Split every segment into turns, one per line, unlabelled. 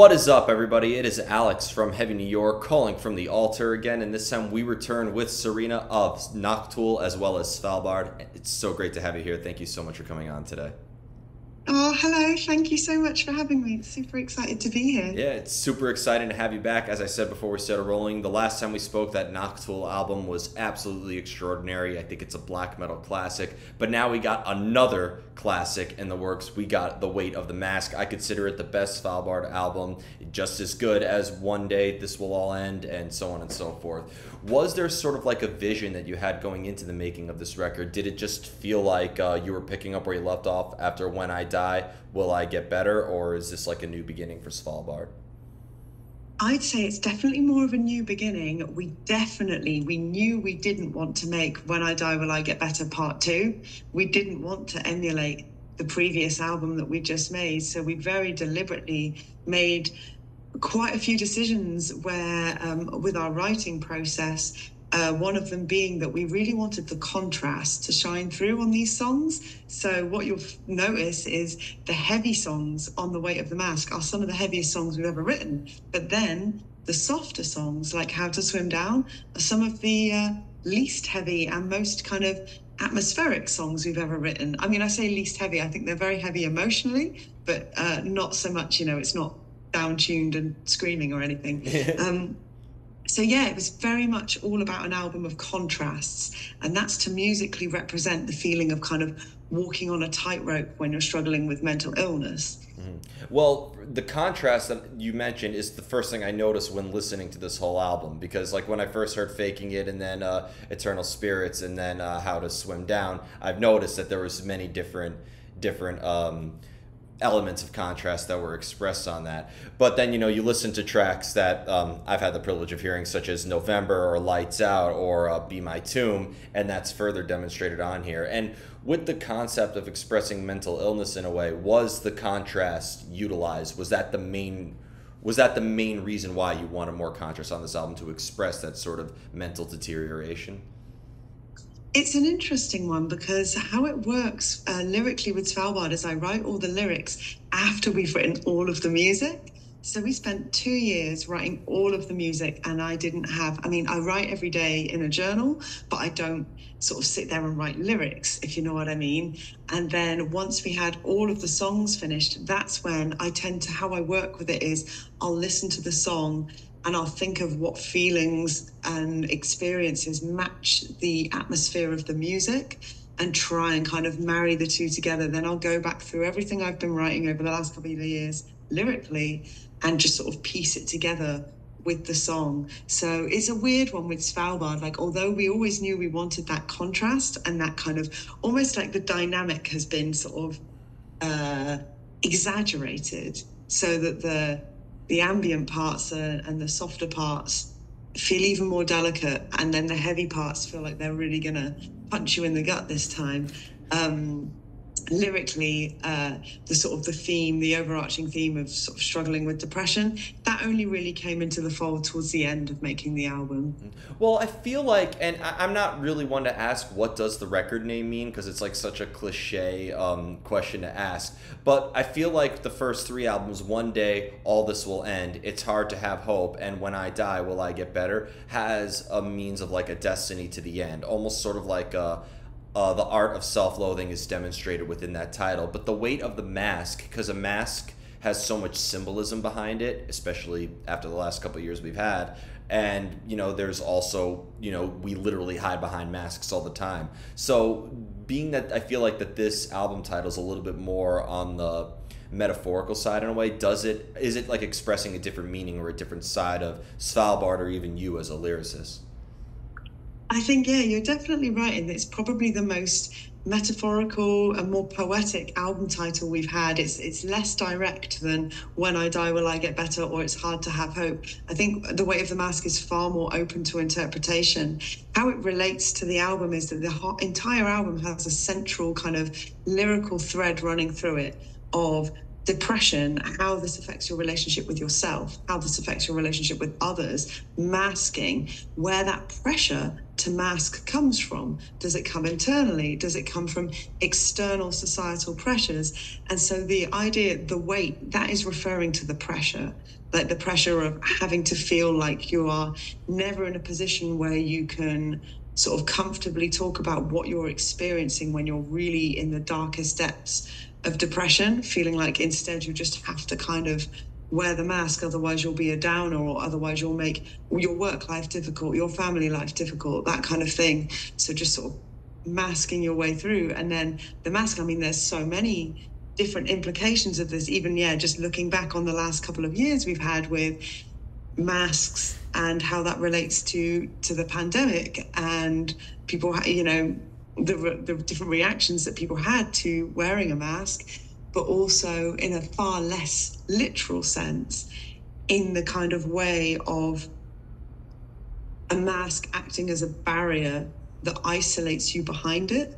What is up, everybody? It is Alex from Heavy New York calling from the altar again, and this time we return with Serena of Noctul as well as Svalbard. It's so great to have you here. Thank you so much for coming on today.
Oh, hello. Thank you so much for having me. Super excited to be here.
Yeah, it's super exciting to have you back. As I said before we started rolling, the last time we spoke, that Noctul album was absolutely extraordinary. I think it's a black metal classic. But now we got another classic in the works. We got The Weight of the Mask. I consider it the best Svalbard album, just as good as One Day This Will All End, and so on and so forth. Was there sort of like a vision that you had going into the making of this record? Did it just feel like you were picking up where you left off after When I Die, Will I Get Better? Or is this like a new beginning for Svalbard?
I'd say it's definitely more of a new beginning. We knew we didn't want to make When I Die, Will I Get Better Part 2. We didn't want to emulate the previous album that we just made. So we very deliberately made quite a few decisions where, with our writing process, one of them being that we really wanted the contrast to shine through on these songs. So what you'll notice is the heavy songs on The Weight of the Mask are some of the heaviest songs we've ever written. But then the softer songs, like How to Swim Down, are some of the least heavy and most kind of atmospheric songs we've ever written. I mean, I say least heavy, I think they're very heavy emotionally, but not so much, it's not down-tuned and screaming or anything. So yeah, it was very much all about an album of contrasts, and that's to musically represent the feeling of kind of walking on a tightrope when you're struggling with mental illness.
Well, the contrast that you mentioned is the first thing I noticed when listening to this whole album, because like when I first heard Faking It and then Eternal Spirits and then How to Swim Down, I've noticed that there was many different elements of contrast that were expressed on that. But then, you listen to tracks that I've had the privilege of hearing, such as November or Lights Out or Be My Tomb, and that's further demonstrated on here. And with the concept of expressing mental illness in a way, was the contrast utilized? Was that the main reason why you wanted more contrast on this album, to express that sort of mental deterioration?
It's an interesting one because how it works lyrically with Svalbard is I write all the lyrics after we've written all of the music. So we spent 2 years writing all of the music, and I write every day in a journal, but I don't sort of sit there and write lyrics, if you know what I mean. And then once we had all of the songs finished, that's when how I work with it is I'll listen to the song and I'll think of what feelings and experiences match the atmosphere of the music and try and kind of marry the two together. Then I'll go back through everything I've been writing over the last couple of years lyrically and just sort of piece it together with the song. So it's a weird one with Svalbard. Like, although we always knew we wanted that contrast and that kind of almost like the dynamic has been sort of exaggerated so that the ambient parts and the softer parts feel even more delicate, and then the heavy parts feel like they're really gonna punch you in the gut this time. Lyrically, the overarching theme of sort of struggling with depression, that only really came into the fold towards the end of making the album.
Well, I feel like, and I'm not really one to ask what does the record name mean, because it's like such a cliche question to ask, but I feel like the first three albums, One Day, All This Will End, It's Hard to Have Hope, and When I Die, Will I Get Better, has a means of like a destiny to the end, almost sort of like the art of self-loathing is demonstrated within that title. But The Weight of the Mask, because a mask has so much symbolism behind it, especially after the last couple of years we've had. And, there's also, we literally hide behind masks all the time. So being that I feel like that this album title is a little bit more on the metaphorical side in a way, is it like expressing a different meaning or a different side of Svalbard or even you as a lyricist?
I think, yeah, you're definitely right. And it's probably the most metaphorical and more poetic album title we've had. It's less direct than When I Die, Will I Get Better, or It's Hard to Have Hope. I think The Weight of the Mask is far more open to interpretation. How it relates to the album is that the entire album has a central kind of lyrical thread running through it of depression, how this affects your relationship with yourself, how this affects your relationship with others, masking, where that pressure to mask comes from. Does it come internally? Does it come from external societal pressures? And so the idea, the weight, that is referring to the pressure, like the pressure of having to feel like you are never in a position where you can sort of comfortably talk about what you're experiencing when you're really in the darkest depths of depression, feeling like instead you just have to kind of wear the mask, otherwise you'll be a downer, or otherwise you'll make your work life difficult, your family life difficult, that kind of thing. So just sort of masking your way through. And then the mask, I mean, there's so many different implications of this, even, yeah, just looking back on the last couple of years we've had with masks and how that relates to the pandemic, and people, you know, the different reactions that people had to wearing a mask, but also in a far less literal sense, in the kind of way of a mask acting as a barrier that isolates you behind it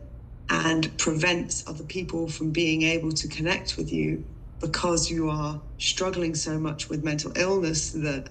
and prevents other people from being able to connect with you because you are struggling so much with mental illness that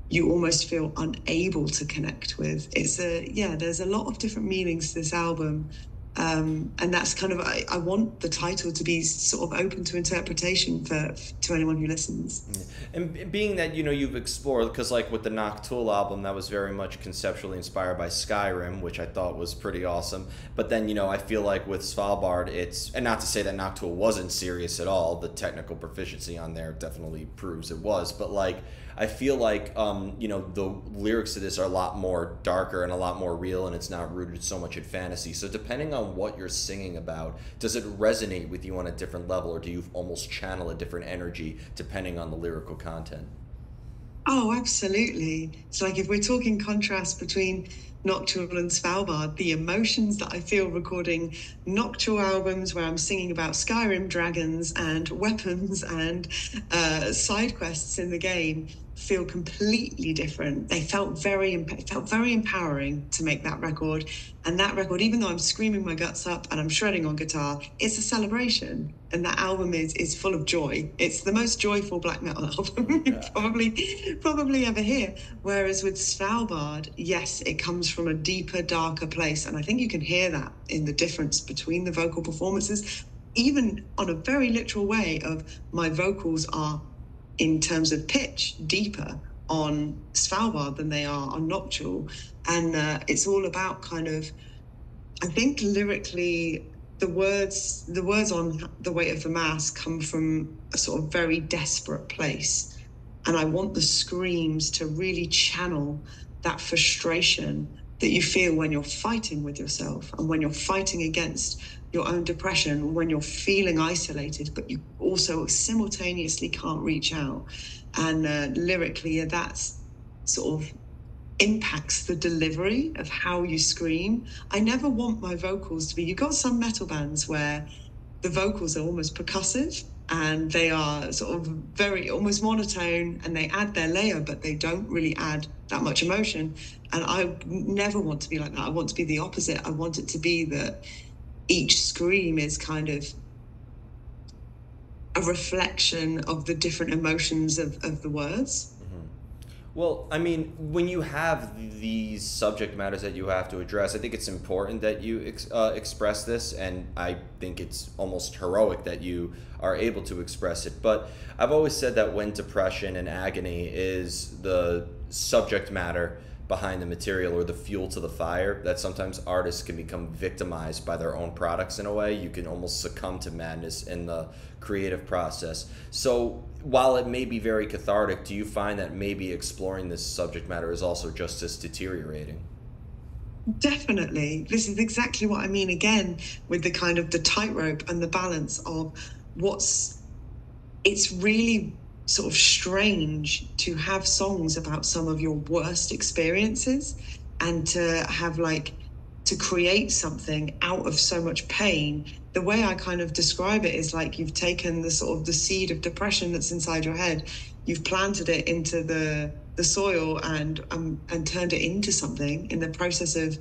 you almost feel unable to connect with. There's a lot of different meanings to this album. And that's kind of, I want the title to be sort of open to interpretation to anyone who listens.
And being that, you know, you've explored, because like with the Noctool album, that was very much conceptually inspired by Skyrim, which I thought was pretty awesome. But then, you know, I feel like with Svalbard, and not to say that Noctool wasn't serious at all, the technical proficiency on there definitely proves it was, but like, I feel like, you know, the lyrics to this are a lot more darker and a lot more real, and it's not rooted so much in fantasy. So depending on what you're singing about, does it resonate with you on a different level, or do you almost channel a different energy depending on the lyrical content?
Oh, absolutely. It's like if we're talking contrast between Nocturnal and Svalbard, the emotions that I feel recording Nocturnal albums where I'm singing about Skyrim dragons and weapons and side quests in the game feel completely different. It felt very empowering to make that record. And that record, even though I'm screaming my guts up and I'm shredding on guitar, it's a celebration. And that album is full of joy. It's the most joyful black metal album you probably ever hear. Whereas with Svalbard, yes, it comes from a deeper, darker place. And I think you can hear that in the difference between the vocal performances, even on a very literal way of my vocals are, in terms of pitch, deeper on Svalbard than they are on Nocturnal. And it's all about kind of, I think lyrically, the words on The Weight of the Mask come from a sort of very desperate place. And I want the screams to really channel that frustration that you feel when you're fighting with yourself and when you're fighting against your own depression, when you're feeling isolated, but you also simultaneously can't reach out. And lyrically, that's sort of impacts the delivery of how you scream. I never want my vocals to be, you've got some metal bands where the vocals are almost percussive and they are sort of very almost monotone, and they add their layer, but they don't really add that much emotion. And I never want to be like that. I want to be the opposite. I want it to be that each scream is kind of a reflection of the different emotions of the words.
Well, I mean, when you have these subject matters that you have to address, I think it's important that you express this, and I think it's almost heroic that you are able to express it. But I've always said that when depression and agony is the subject matter behind the material or the fuel to the fire, that sometimes artists can become victimized by their own products in a way. You can almost succumb to madness in the creative process. So while it may be very cathartic, do you find that maybe exploring this subject matter is also just as deteriorating?
Definitely. This is exactly what I mean again with the kind of the tightrope and the balance of it's really sort of strange to have songs about some of your worst experiences and to have to create something out of so much pain. The way I kind of describe it is like you've taken the sort of the seed of depression that's inside your head, you've planted it into the soil and turned it into something in the process of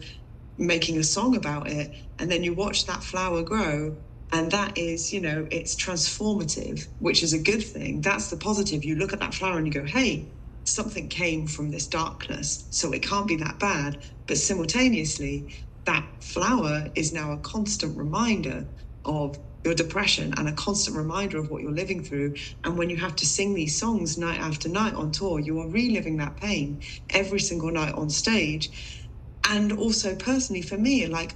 making a song about it, and then you watch that flower grow And that is, you know, it's transformative, which is a good thing. That's the positive. You look at that flower and you go, hey, something came from this darkness, so it can't be that bad. But simultaneously, that flower is now a constant reminder of your depression and a constant reminder of what you're living through. And when you have to sing these songs night after night on tour, you are reliving that pain every single night on stage. And also personally for me, like,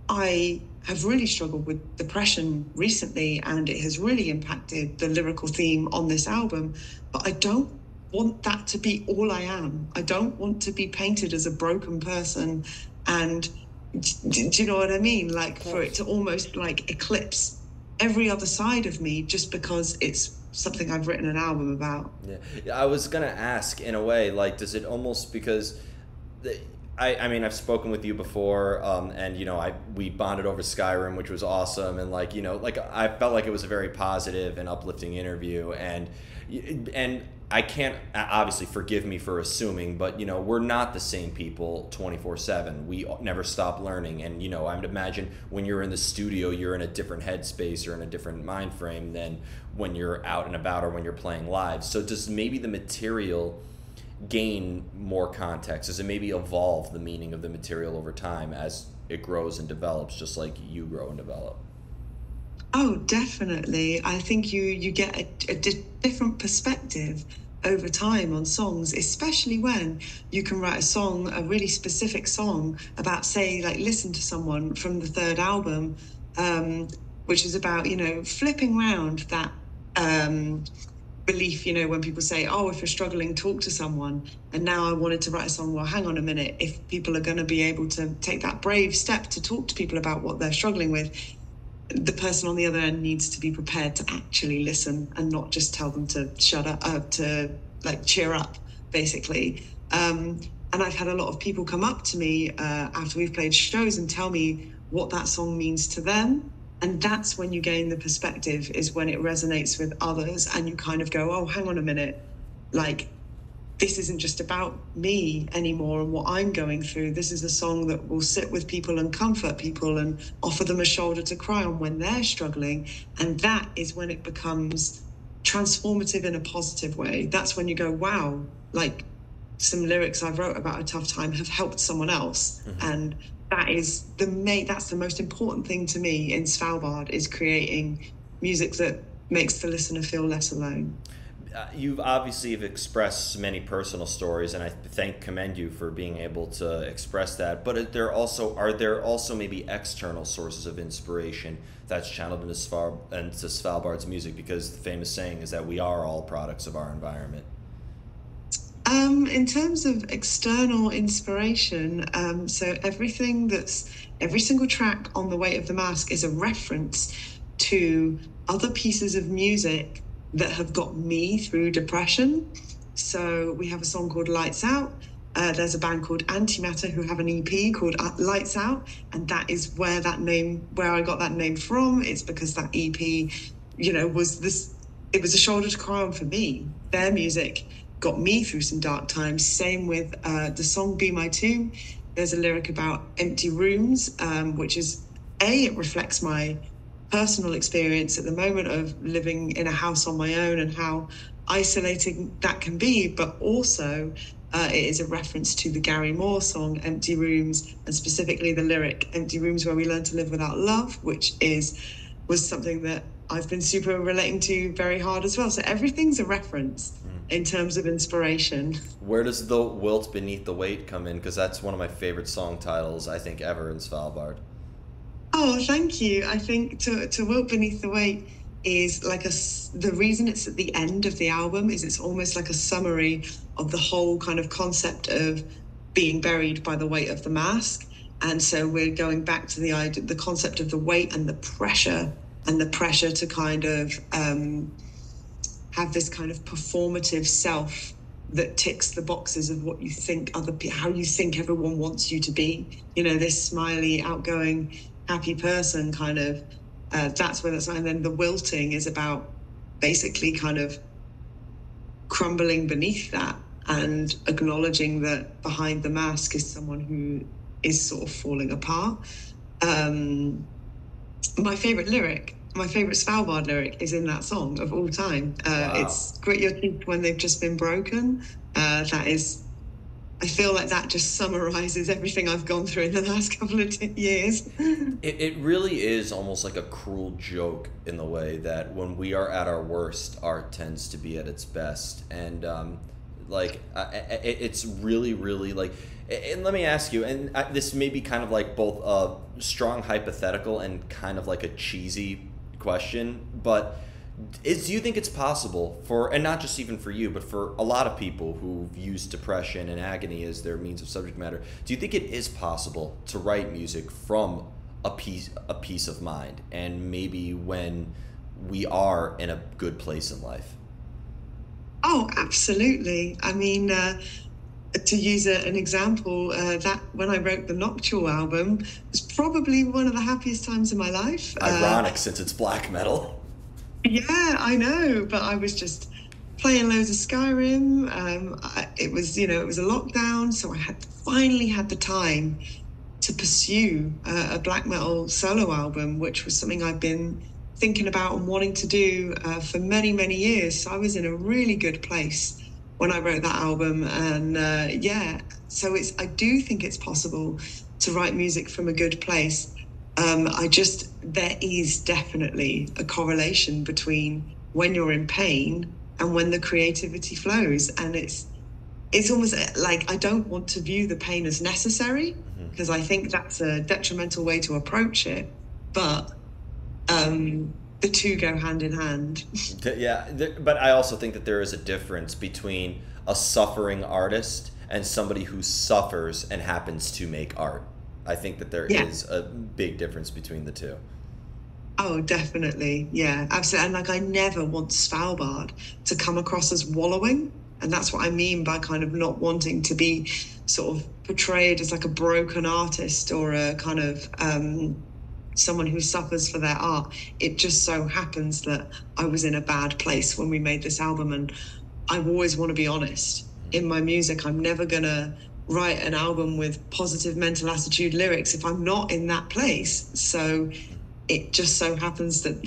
I have really struggled with depression recently, and it has really impacted the lyrical theme on this album. But I don't want that to be all I am. I don't want to be painted as a broken person. And do you know what I mean? Like, for it to almost like eclipse every other side of me just because it's something I've written an album about.
Yeah, I was gonna ask in a way, like, does it almost because I mean, I've spoken with you before, and you know, we bonded over Skyrim, which was awesome, and like, you know, like I felt like it was a very positive and uplifting interview, and I can't, obviously forgive me for assuming, but you know, we're not the same people 24/7. We never stop learning, and you know, I would imagine when you're in the studio, you're in a different headspace or in a different mind frame than when you're out and about or when you're playing live. So does maybe the material gain more context? Does it maybe evolve the meaning of the material over time as it grows and develops, just like you grow and develop?
Oh, definitely. I think you get a different perspective over time on songs, especially when you can write a song, a really specific song about, say, like Listen to Someone from the third album, which is about, you know, flipping around that belief, you know, when people say, oh, if you're struggling, talk to someone. And now I wanted to write a song, well, hang on a minute, if people are going to be able to take that brave step to talk to people about what they're struggling with, the person on the other end needs to be prepared to actually listen and not just tell them to shut up, to like cheer up, basically. And I've had a lot of people come up to me after we've played shows and tell me what that song means to them. And that's when you gain the perspective, is when it resonates with others and you kind of go, oh, hang on a minute, like, this isn't just about me anymore and what I'm going through. This is a song that will sit with people and comfort people and offer them a shoulder to cry on when they're struggling. And that is when it becomes transformative in a positive way. That's when you go, wow, like, some lyrics I wrote about a tough time have helped someone else. Mm-hmm. And that's the most important thing to me in Svalbard, is creating music that makes the listener feel less alone.
You've obviously have expressed many personal stories, and I commend you for being able to express that. But are there also maybe external sources of inspiration that's channeled into Svalbard's music? Because the famous saying is that we are all products of our environment.
In terms of external inspiration, so every single track on The Weight of the Mask is a reference to other pieces of music that have got me through depression. So we have a song called Lights Out. There's a band called Antimatter who have an EP called Lights Out, and that is where I got that name from. It's because that EP, you know, it was a shoulder to cry on for me. Their music got me through some dark times. Same with the song Be My Tomb. There's a lyric about empty rooms, which is, it reflects my personal experience at the moment of living in a house on my own and how isolating that can be, but also it is a reference to the Gary Moore song Empty Rooms, and specifically the lyric Empty Rooms Where We Learn to Live Without Love, which was something that I've been super relating to very hard as well. So everything's a reference in terms of inspiration.
Where does the Wilt Beneath the Weight come in? Because that's one of my favorite song titles, I think, ever in Svalbard.
Oh, thank you. I think to Wilt Beneath the Weight is like the reason it's at the end of the album is it's almost like a summary of the whole kind of concept of being buried by the weight of the mask. And so we're going back to the concept of the weight and the pressure to kind of have this kind of performative self that ticks the boxes of what you think how you think everyone wants you to be. You know, this smiley, outgoing, happy person kind of, that's where that's, and then the wilting is about basically kind of crumbling beneath that and acknowledging that behind the mask is someone who is sort of falling apart. My favorite lyric, my favorite Svalbard lyric is in that song of all time.
Wow.
It's grit your teeth when they've just been broken. That is, I feel like that just summarizes everything I've gone through in the last couple of years.
It really is almost like a cruel joke in the way that when we are at our worst, art tends to be at its best. And it's really, really like. And let me ask you, and this may be kind of like both a strong hypothetical and kind of like a cheesy question, but do you think it's possible for, and not just even for you, but for a lot of people who've used depression and agony as their means of subject matter, do you think it is possible to write music from a peace of mind, and maybe when we are in a good place in life?
Oh, absolutely. I mean, to use an example, that when I wrote the Noctual album was probably one of the happiest times of my life.
Ironic since it's black metal.
Yeah, I know, but I was just playing loads of Skyrim. It was, it was a lockdown, so I had finally had the time to pursue a black metal solo album, which was something I've been thinking about and wanting to do for many, many years. So I was in a really good place when I wrote that album, and yeah, so I do think it's possible to write music from a good place. There is definitely a correlation between when you're in pain and when the creativity flows. And it's almost like I don't want to view the pain as necessary, because I think that's a detrimental way to approach it. But the two go hand in hand.
Yeah, but I also think that there is a difference between a suffering artist and somebody who suffers and happens to make art. I think that there
Yeah.
is a big difference between the two.
Oh, definitely. Yeah, absolutely. And like, I never want Svalbard to come across as wallowing. And that's what I mean by kind of not wanting to be sort of portrayed as like a broken artist or a kind of someone who suffers for their art. It just so happens that I was in a bad place when we made this album. And I always want to be honest in my music. I'm never going to write an album with positive mental attitude lyrics if I'm not in that place. So it just so happens that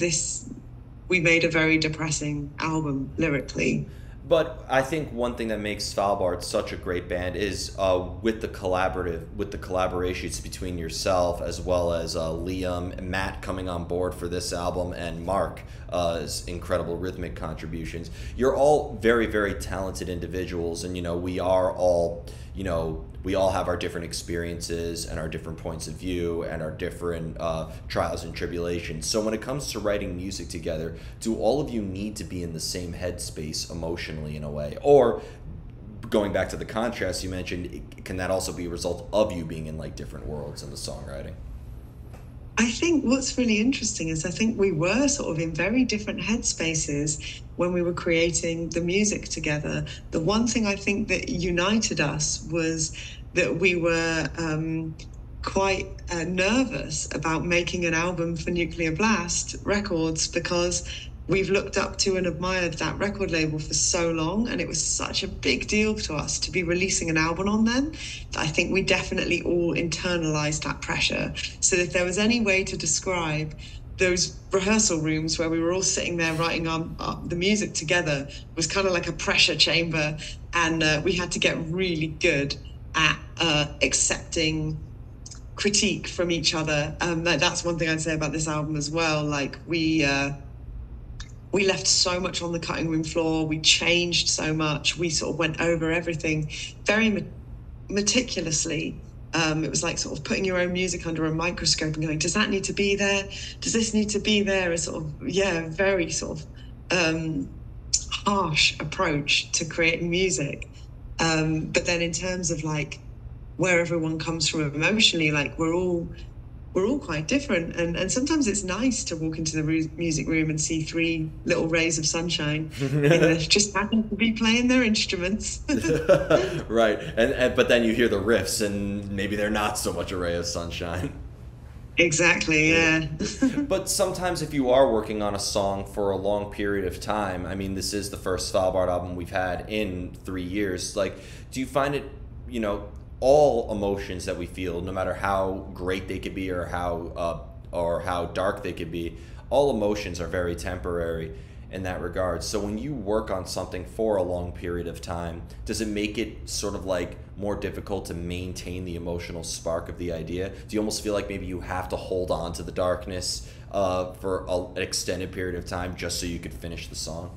we made a very depressing album lyrically.
But I think one thing that makes Svalbard such a great band is with the collaborations between yourself as well as Liam and Matt coming on board for this album, and Mark's incredible rhythmic contributions. You're all very, very talented individuals, and we are all, we all have our different experiences and our different points of view and our different trials and tribulations. So when it comes to writing music together, do all of you need to be in the same headspace emotionally in a way? Or going back to the contrast you mentioned, can that also be a result of you being in like different worlds in the songwriting?
I think what's really interesting is I think we were sort of in very different headspaces when we were creating the music together. The one thing I think that united us was that we were quite nervous about making an album for Nuclear Blast Records, because we've looked up to and admired that record label for so long, and it was such a big deal to us to be releasing an album on them. I think we definitely all internalized that pressure. So if there was any way to describe those rehearsal rooms where we were all sitting there writing the music together, was kind of like a pressure chamber, and we had to get really good at accepting critique from each other. That's one thing I'd say about this album as well. Like we left so much on the cutting room floor. We changed so much. We sort of went over everything very meticulously. It was like sort of putting your own music under a microscope and going, does that need to be there? Does this need to be there? A sort of, very sort of harsh approach to creating music. But then in terms of like where everyone comes from emotionally, like we're all quite different, and sometimes it's nice to walk into the music room and see three little rays of sunshine just happen to be playing their instruments.
Right, and but then you hear the riffs and maybe they're not so much a ray of sunshine.
Exactly, yeah.
But sometimes if you are working on a song for a long period of time, I mean, this is the first Svalbard album we've had in 3 years, like, do you find it, all emotions that we feel, no matter how great they could be or how or how dark they could be, all emotions are very temporary in that regard. So when you work on something for a long period of time, does it make it sort of like more difficult to maintain the emotional spark of the idea? Do you almost feel like maybe you have to hold on to the darkness for an extended period of time just so you could finish the song?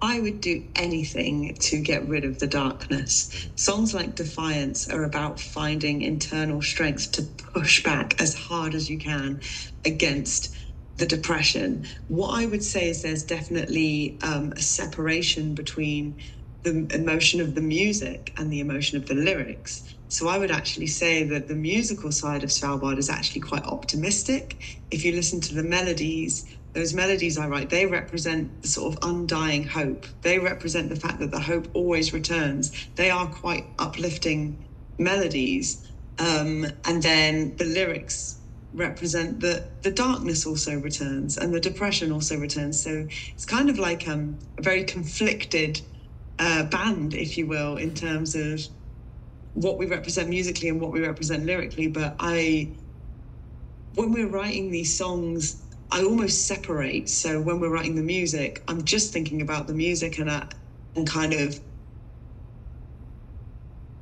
I would do anything to get rid of the darkness. Songs like Defiance are about finding internal strength to push back as hard as you can against the depression. What I would say is there's definitely a separation between the emotion of the music and the emotion of the lyrics. So I would actually say that the musical side of Svalbard is actually quite optimistic. If you listen to the melodies, those melodies I write, they represent the sort of undying hope. They represent the fact that the hope always returns. They are quite uplifting melodies. And then the lyrics represent that the darkness also returns and the depression also returns. So it's kind of like a very conflicted band, if you will, in terms of what we represent musically and what we represent lyrically. But when we're writing these songs, I almost separate. So when we're writing the music, I'm just thinking about the music, and kind of,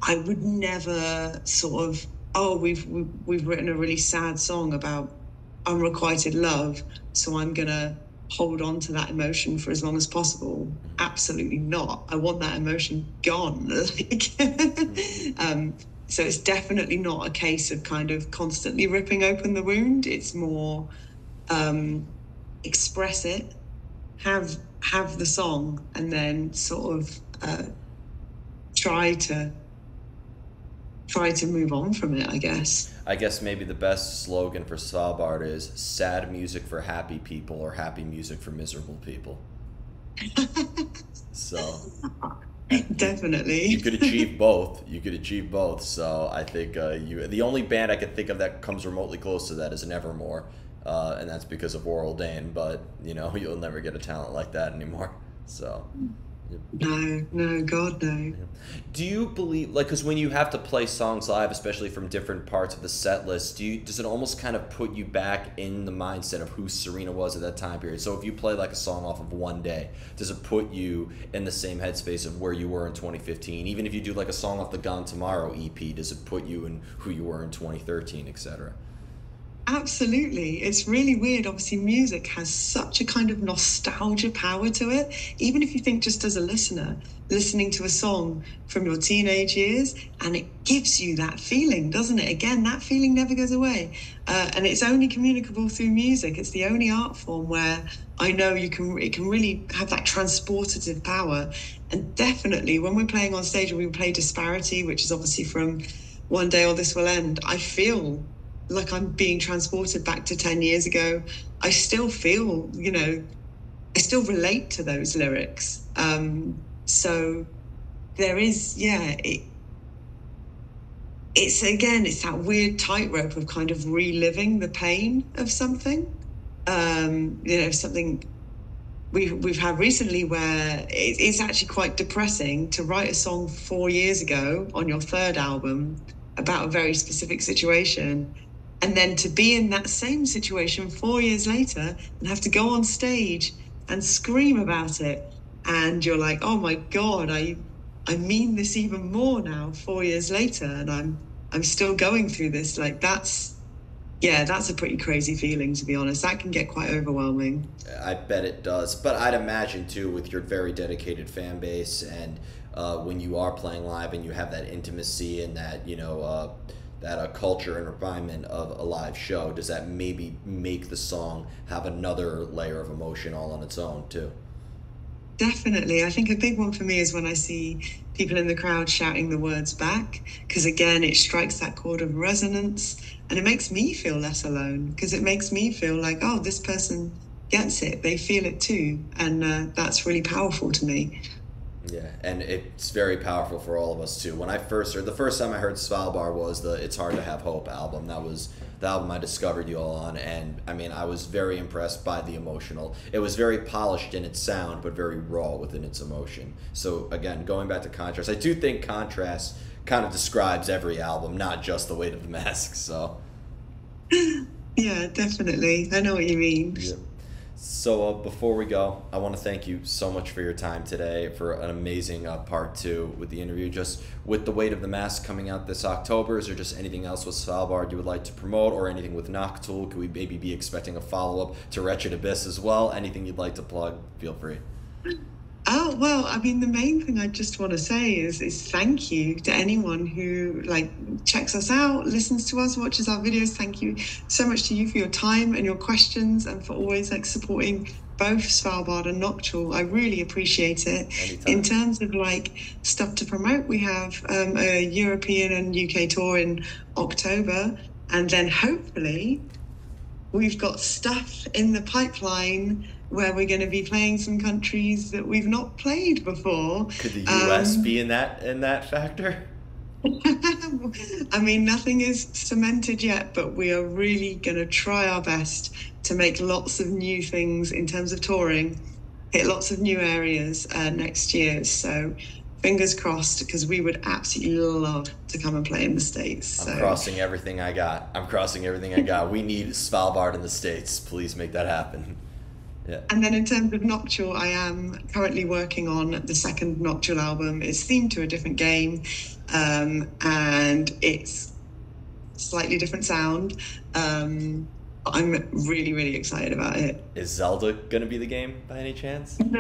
I would never sort of, oh, we've written a really sad song about unrequited love, so I'm gonna hold on to that emotion for as long as possible. Absolutely not. I want that emotion gone. So it's definitely not a case of kind of constantly ripping open the wound. It's more express it, have the song, and then sort of try to move on from it, I guess.
I guess maybe the best slogan for Svalbard is sad music for happy people or happy music for miserable people. So
definitely.
You could achieve both. You could achieve both. So I think the only band I could think of that comes remotely close to that is Nevermore. And that's because of Oral Dane, but you'll never get a talent like that anymore. So
no, God, no.
Do you believe, like, because when you have to play songs live, especially from different parts of the set list, does it almost kind of put you back in the mindset of who Serena was at that time period? So if you play like a song off of One Day, does it put you in the same headspace of where you were in 2015? Even if you do like a song off the Gone Tomorrow EP, does it put you in who you were in 2013, etc.?
Absolutely. It's really weird. Obviously, music has such a kind of nostalgia power to it. Even if you think just as a listener, listening to a song from your teenage years, and it gives you that feeling, doesn't it? Again, that feeling never goes away. And it's only communicable through music. It's the only art form where I know it can really have that transportative power. And definitely when we're playing on stage and we play Disparity, which is obviously from One Day or This Will End, I feel like I'm being transported back to 10 years ago. I still feel, I still relate to those lyrics. So there is, it's that weird tightrope of kind of reliving the pain of something. Something we've had recently where it's actually quite depressing to write a song 4 years ago on your third album about a very specific situation, and then to be in that same situation 4 years later and have to go on stage and scream about it. And you're like, oh my God, I mean this even more now 4 years later, and I'm still going through this. Like that's a pretty crazy feeling, to be honest. That can get quite overwhelming.
I bet it does. But I'd imagine too, with your very dedicated fan base, and when you are playing live and you have that intimacy and that, that culture and refinement of a live show, does that maybe make the song have another layer of emotion all on its own too?
Definitely. I think a big one for me is when I see people in the crowd shouting the words back, because again, it strikes that chord of resonance, and it makes me feel less alone, because it makes me feel like, oh, this person gets it. They feel it too. And that's really powerful to me.
Yeah, and it's very powerful for all of us too. When I first heard, the first time I heard Svalbard was the It's Hard to Have Hope album. That was the album I discovered you all on, and I mean, I was very impressed by the emotional. It was very polished in its sound, but very raw within its emotion. So again, going back to Contrast, I do think Contrast kind of describes every album, not just The Weight of the Mask, so...
Yeah, definitely. I know what you mean.
Yeah. So before we go, I want to thank you so much for your time today for an amazing part two with the interview. Just with the weight of the mask coming out this October, is there just anything else with Svalbard you would like to promote, or anything with Noctool? Could we maybe be expecting a follow up to Wretched Abyss as well? Anything you'd like to plug? Feel free.
Oh, well, I mean, the main thing I just want to say is thank you to anyone who like checks us out, listens to us, watches our videos. Thank you so much to you for your time and your questions and for always like supporting both Svalbard and Nocturnal. I really appreciate it. In
Anytime.
terms of like stuff to promote, we have a European and UK tour in October, and then hopefully we've got stuff in the pipeline where we're going to be playing some countries that we've not played before.
Could the U.S. be in that factor?
I mean, nothing is cemented yet, but we are really going to try our best to make lots of new things in terms of touring, hit lots of new areas next year. So fingers crossed, because we would absolutely love to come and play in the States.
I'm
So.
crossing everything I got. I'm crossing everything I got. We need Svalbard in the States. Please make that happen. Yeah.
And then in terms of Nocturnal, I am currently working on the second Nocturnal album. It's themed to a different game, and it's slightly different sound. I'm really, really excited about it.
Is Zelda gonna be the game by any chance?
No,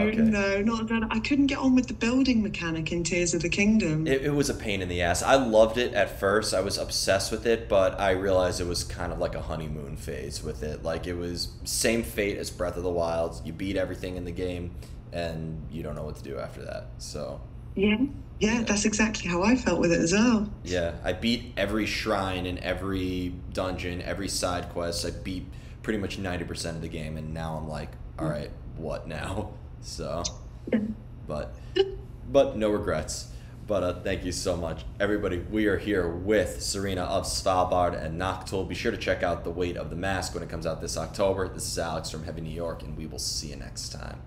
Okay.
no, not that. I couldn't get on with the building mechanic in Tears of the Kingdom.
It was a pain in the ass. I loved it at first. I was obsessed with it, but I realized it was kind of like a honeymoon phase with it. Like it was same fate as Breath of the Wild. You beat everything in the game, and you don't know what to do after that. So
Yeah, yeah,
yeah,
that's exactly how I felt with it as well.
yeah. I beat every shrine and every dungeon, every side quest. I beat pretty much 90% of the game, and now I'm like, all right, what now? So, but no regrets. But thank you so much, everybody. We are here with Serena of Svalbard and Noctool. Be sure to check out The Weight of the Mask when it comes out this October. This is Alex from Heavy New York, and we will see you next time.